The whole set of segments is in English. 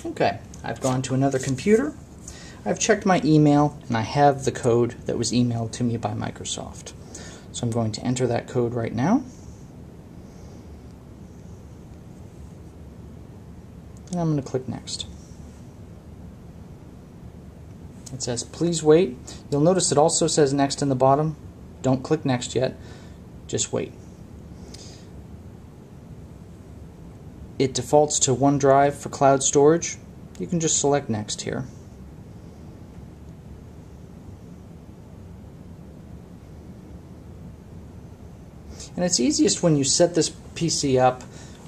Okay, I've gone to another computer, I've checked my email, and I have the code that was emailed to me by Microsoft. So I'm going to enter that code right now. And I'm going to click Next. It says, please wait. You'll notice it also says Next in the bottom. Don't click Next yet. Just wait. It defaults to OneDrive for cloud storage. You can just select Next here. And it's easiest when you set this PC up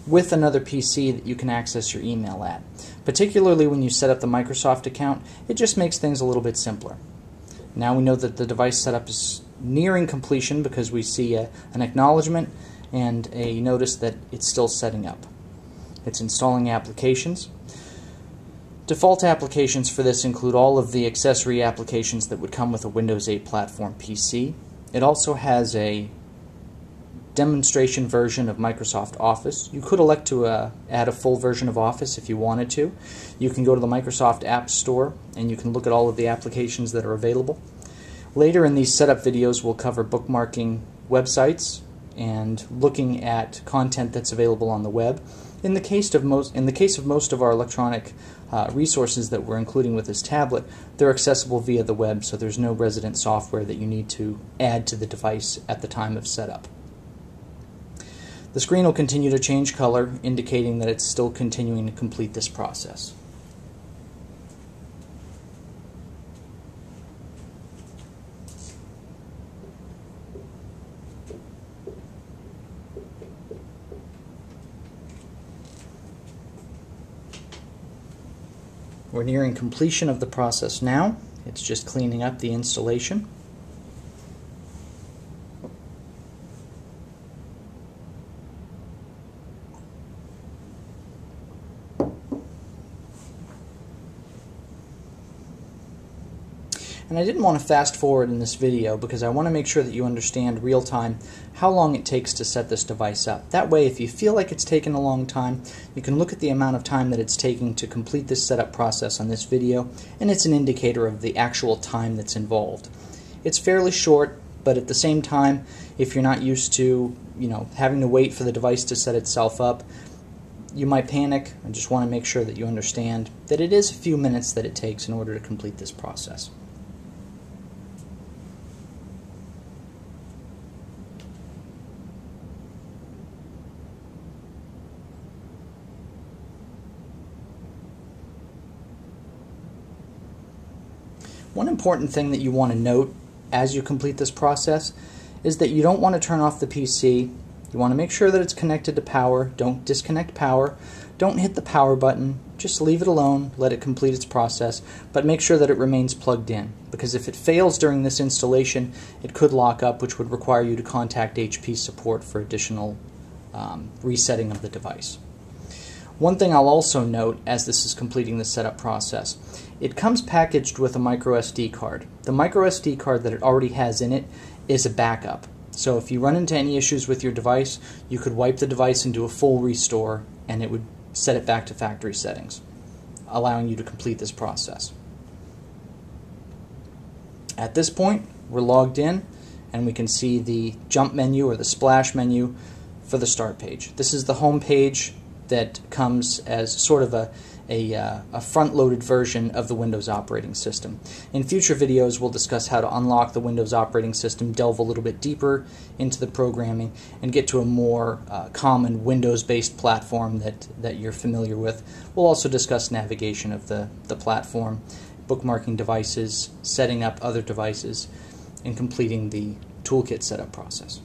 with another PC that you can access your email at. Particularly when you set up the Microsoft account, it just makes things a little bit simpler. Now we know that the device setup is nearing completion because we see an acknowledgement and a notice that it's still setting up. It's installing applications. Default applications for this include all of the accessory applications that would come with a Windows 8 platform PC. It also has a demonstration version of Microsoft Office. You could elect to add a full version of Office if you wanted to. You can go to the Microsoft App Store and you can look at all of the applications that are available. Later in these setup videos we'll cover bookmarking websites and looking at content that's available on the web. In the case of most of our electronic resources that we're including with this tablet, they're accessible via the web, so there's no resident software that you need to add to the device at the time of setup. The screen will continue to change color, indicating that it's still continuing to complete this process. We're nearing completion of the process now. It's just cleaning up the installation. And I didn't want to fast forward in this video because I want to make sure that you understand real time how long it takes to set this device up. That way, if you feel like it's taken a long time, you can look at the amount of time that it's taking to complete this setup process on this video, and it's an indicator of the actual time that's involved. It's fairly short, but at the same time, if you're not used to, having to wait for the device to set itself up, you might panic. I just want to make sure that you understand that it is a few minutes that it takes in order to complete this process. One important thing that you want to note as you complete this process is that you don't want to turn off the PC. You want to make sure that it's connected to power. Don't disconnect power. Don't hit the power button. Just leave it alone. Let it complete its process. But make sure that it remains plugged in, because if it fails during this installation, it could lock up, which would require you to contact HP support for additional resetting of the device. One thing I'll also note as this is completing the setup process, it comes packaged with a micro SD card. The micro SD card that it already has in it is a backup. So if you run into any issues with your device, you could wipe the device and do a full restore, and it would set it back to factory settings, allowing you to complete this process. At this point, we're logged in, and we can see the jump menu or the splash menu for the start page. This is the home page that comes as sort of a front-loaded version of the Windows operating system. In future videos, we'll discuss how to unlock the Windows operating system, delve a little bit deeper into the programming, and get to a more common Windows-based platform that you're familiar with. We'll also discuss navigation of the platform, bookmarking devices, setting up other devices, and completing the toolkit setup process.